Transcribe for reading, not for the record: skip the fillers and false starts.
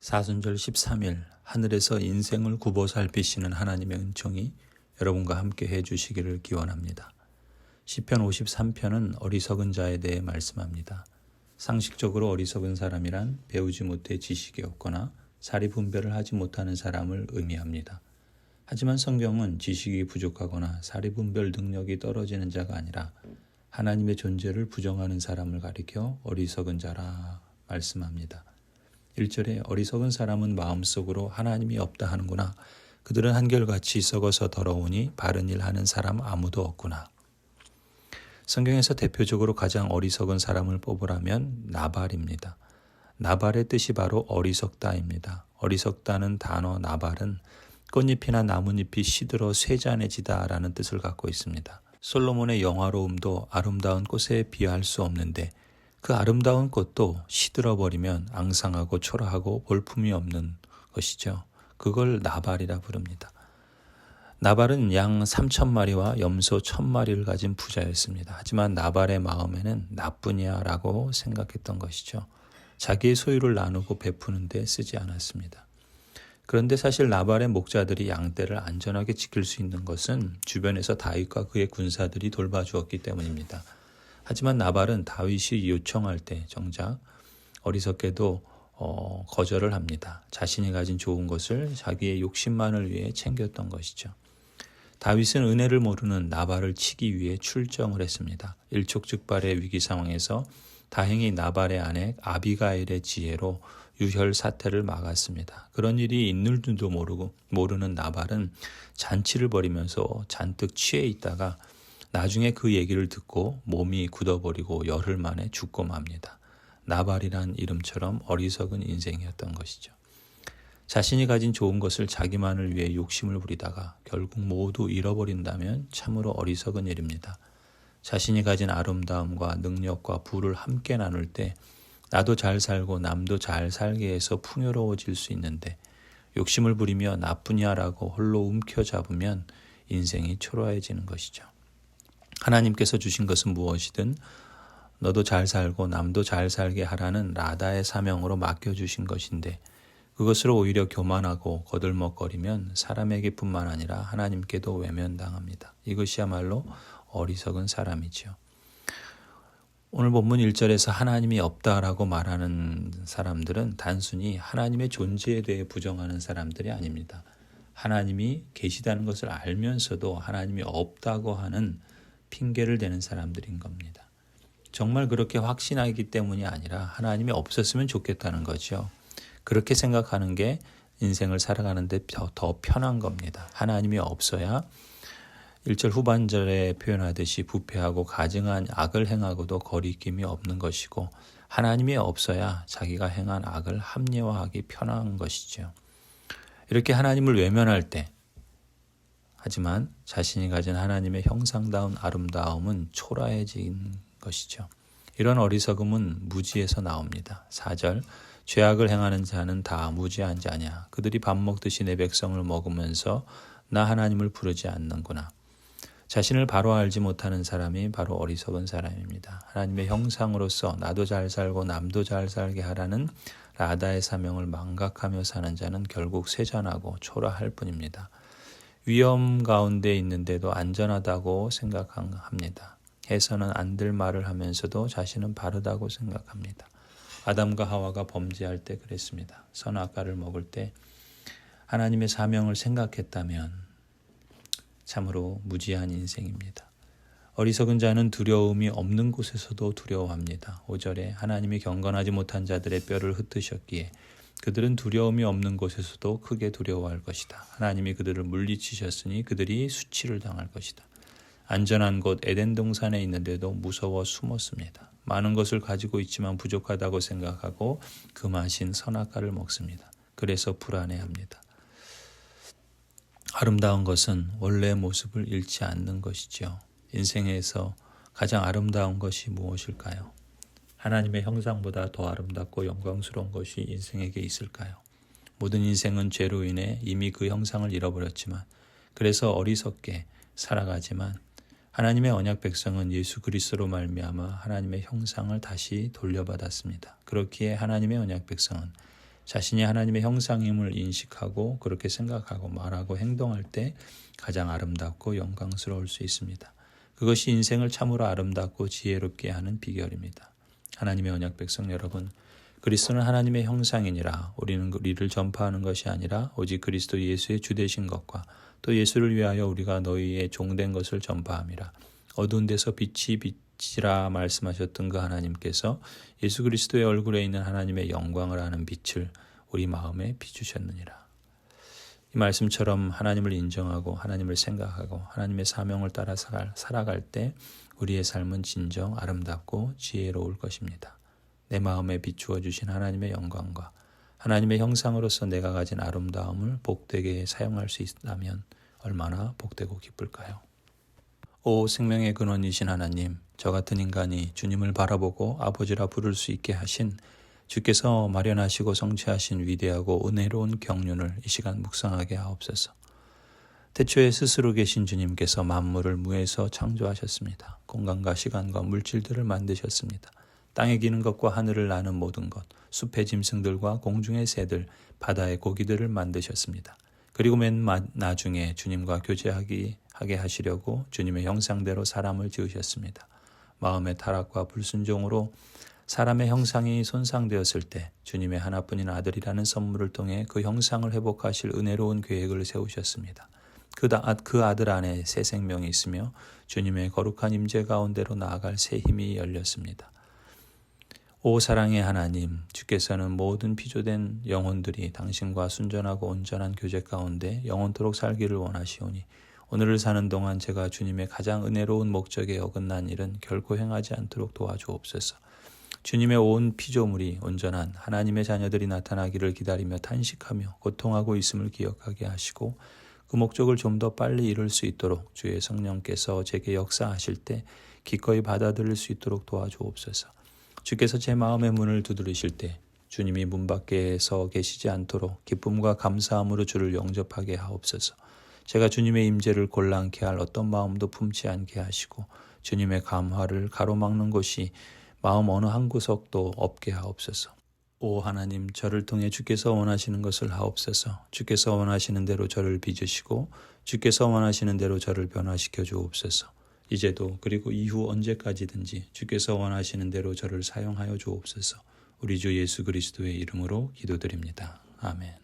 사순절 13일 하늘에서 인생을 굽어 살피시는 하나님의 은총이 여러분과 함께 해주시기를 기원합니다. 시편 53편은 어리석은 자에 대해 말씀합니다. 상식적으로 어리석은 사람이란 배우지 못해 지식이 없거나 사리 분별을 하지 못하는 사람을 의미합니다. 하지만 성경은 지식이 부족하거나 사리 분별 능력이 떨어지는 자가 아니라 하나님의 존재를 부정하는 사람을 가리켜 어리석은 자라 말씀합니다. 1절에 어리석은 사람은 마음속으로 하나님이 없다 하는구나. 그들은 한결같이 썩어서 더러우니 바른 일 하는 사람 아무도 없구나. 성경에서 대표적으로 가장 어리석은 사람을 뽑으라면 나발입니다. 나발의 뜻이 바로 어리석다입니다. 어리석다는 단어 나발은 꽃잎이나 나뭇잎이 시들어 쇠잔해지다 라는 뜻을 갖고 있습니다. 솔로몬의 영화로움도 아름다운 꽃에 비할 수 없는데 그 아름다운 꽃도 시들어버리면 앙상하고 초라하고 볼품이 없는 것이죠. 그걸 나발이라 부릅니다. 나발은 양 3,000마리와 염소 1,000마리를 가진 부자였습니다. 하지만 나발의 마음에는 나뿐이야 라고 생각했던 것이죠. 자기의 소유를 나누고 베푸는 데 쓰지 않았습니다. 그런데 사실 나발의 목자들이 양떼를 안전하게 지킬 수 있는 것은 주변에서 다윗과 그의 군사들이 돌봐주었기 때문입니다. 하지만 나발은 다윗이 요청할 때 정작 어리석게도 거절을 합니다. 자신이 가진 좋은 것을 자기의 욕심만을 위해 챙겼던 것이죠. 다윗은 은혜를 모르는 나발을 치기 위해 출정을 했습니다. 일촉즉발의 위기 상황에서 다행히 나발의 아내 아비가일의 지혜로 유혈 사태를 막았습니다. 그런 일이 있는 줄도 모르는 나발은 잔치를 벌이면서 잔뜩 취해 있다가 나중에 그 얘기를 듣고 몸이 굳어버리고 열흘 만에 죽고 맙니다. 나발이란 이름처럼 어리석은 인생이었던 것이죠. 자신이 가진 좋은 것을 자기만을 위해 욕심을 부리다가 결국 모두 잃어버린다면 참으로 어리석은 일입니다. 자신이 가진 아름다움과 능력과 부를 함께 나눌 때 나도 잘 살고 남도 잘 살게 해서 풍요로워질 수 있는데 욕심을 부리며 나쁘냐라고 홀로 움켜잡으면 인생이 초라해지는 것이죠. 하나님께서 주신 것은 무엇이든 너도 잘 살고 남도 잘 살게 하라는 라다의 사명으로 맡겨주신 것인데 그것으로 오히려 교만하고 거들먹거리면 사람에게뿐만 아니라 하나님께도 외면당합니다. 이것이야말로 어리석은 사람이죠. 오늘 본문 1절에서 하나님이 없다라고 말하는 사람들은 단순히 하나님의 존재에 대해 부정하는 사람들이 아닙니다. 하나님이 계시다는 것을 알면서도 하나님이 없다고 하는 핑계를 대는 사람들인 겁니다. 정말 그렇게 확신하기 때문이 아니라 하나님이 없었으면 좋겠다는 거죠. 그렇게 생각하는 게 인생을 살아가는데 더 편한 겁니다. 하나님이 없어야 1절 후반절에 표현하듯이 부패하고 가증한 악을 행하고도 거리낌이 없는 것이고 하나님이 없어야 자기가 행한 악을 합리화하기 편한 것이죠. 이렇게 하나님을 외면할 때 하지만 자신이 가진 하나님의 형상다운 아름다움은 초라해진 것이죠. 이런 어리석음은 무지에서 나옵니다. 4절 죄악을 행하는 자는 다 무지한 자냐. 그들이 밥 먹듯이 내 백성을 먹으면서 나 하나님을 부르지 않는구나. 자신을 바로 알지 못하는 사람이 바로 어리석은 사람입니다. 하나님의 형상으로서 나도 잘 살고 남도 잘 살게 하라는 라다의 사명을 망각하며 사는 자는 결국 쇠잔하고 초라할 뿐입니다. 위험 가운데 있는데도 안전하다고 생각합니다. 해서는 안 될 말을 하면서도 자신은 바르다고 생각합니다. 아담과 하와가 범죄할 때 그랬습니다. 선악과를 먹을 때 하나님의 사명을 생각했다면 참으로 무지한 인생입니다. 어리석은 자는 두려움이 없는 곳에서도 두려워합니다. 5절에 하나님이 경건하지 못한 자들의 뼈를 흩으셨기에 그들은 두려움이 없는 곳에서도 크게 두려워할 것이다. 하나님이 그들을 물리치셨으니 그들이 수치를 당할 것이다. 안전한 곳 에덴 동산에 있는데도 무서워 숨었습니다. 많은 것을 가지고 있지만 부족하다고 생각하고 금하신 선악과를 먹습니다. 그래서 불안해합니다. 아름다운 것은 원래의 모습을 잃지 않는 것이죠. 인생에서 가장 아름다운 것이 무엇일까요? 하나님의 형상보다 더 아름답고 영광스러운 것이 인생에게 있을까요? 모든 인생은 죄로 인해 이미 그 형상을 잃어버렸지만 그래서 어리석게 살아가지만 하나님의 언약 백성은 예수 그리스도로 말미암아 하나님의 형상을 다시 돌려받았습니다. 그렇기에 하나님의 언약 백성은 자신이 하나님의 형상임을 인식하고 그렇게 생각하고 말하고 행동할 때 가장 아름답고 영광스러울 수 있습니다. 그것이 인생을 참으로 아름답고 지혜롭게 하는 비결입니다. 하나님의 언약 백성 여러분, 그리스도는 하나님의 형상이니라. 우리는 우리를 전파하는 것이 아니라 오직 그리스도 예수의 주되신 것과 또 예수를 위하여 우리가 너희의 종된 것을 전파함이라. 어두운 데서 빛이 빛이라 말씀하셨던 그 하나님께서 예수 그리스도의 얼굴에 있는 하나님의 영광을 아는 빛을 우리 마음에 비추셨느니라. 이 말씀처럼 하나님을 인정하고 하나님을 생각하고 하나님의 사명을 따라 살아갈 때 우리의 삶은 진정 아름답고 지혜로울 것입니다. 내 마음에 비추어 주신 하나님의 영광과 하나님의 형상으로서 내가 가진 아름다움을 복되게 사용할 수 있다면 얼마나 복되고 기쁠까요? 오 생명의 근원이신 하나님, 저 같은 인간이 주님을 바라보고 아버지라 부를 수 있게 하신 주께서 마련하시고 성취하신 위대하고 은혜로운 경륜을 이 시간 묵상하게 하옵소서. 태초에 스스로 계신 주님께서 만물을 무에서 창조하셨습니다. 공간과 시간과 물질들을 만드셨습니다. 땅에 기는 것과 하늘을 나는 모든 것, 숲의 짐승들과 공중의 새들, 바다의 고기들을 만드셨습니다. 그리고 맨 나중에 주님과 교제하게 하시려고 주님의 형상대로 사람을 지으셨습니다. 마음의 타락과 불순종으로 사람의 형상이 손상되었을 때 주님의 하나뿐인 아들이라는 선물을 통해 그 형상을 회복하실 은혜로운 계획을 세우셨습니다. 그 아들 안에 새 생명이 있으며 주님의 거룩한 임재 가운데로 나아갈 새 힘이 열렸습니다. 오 사랑의 하나님, 주께서는 모든 피조된 영혼들이 당신과 순전하고 온전한 교제 가운데 영원토록 살기를 원하시오니 오늘을 사는 동안 제가 주님의 가장 은혜로운 목적에 어긋난 일은 결코 행하지 않도록 도와주옵소서. 주님의 온 피조물이 온전한 하나님의 자녀들이 나타나기를 기다리며 탄식하며 고통하고 있음을 기억하게 하시고 그 목적을 좀 더 빨리 이룰 수 있도록 주의 성령께서 제게 역사하실 때 기꺼이 받아들일 수 있도록 도와주옵소서. 주께서 제 마음의 문을 두드리실 때 주님이 문 밖에 서 계시지 않도록 기쁨과 감사함으로 주를 영접하게 하옵소서. 제가 주님의 임재를 곤란케 할 어떤 마음도 품지 않게 하시고 주님의 감화를 가로막는 곳이 마음 어느 한 구석도 없게 하옵소서. 오 하나님, 저를 통해 주께서 원하시는 것을 하옵소서. 주께서 원하시는 대로 저를 빚으시고 주께서 원하시는 대로 저를 변화시켜 주옵소서. 이제도 그리고 이후 언제까지든지 주께서 원하시는 대로 저를 사용하여 주옵소서. 우리 주 예수 그리스도의 이름으로 기도드립니다. 아멘.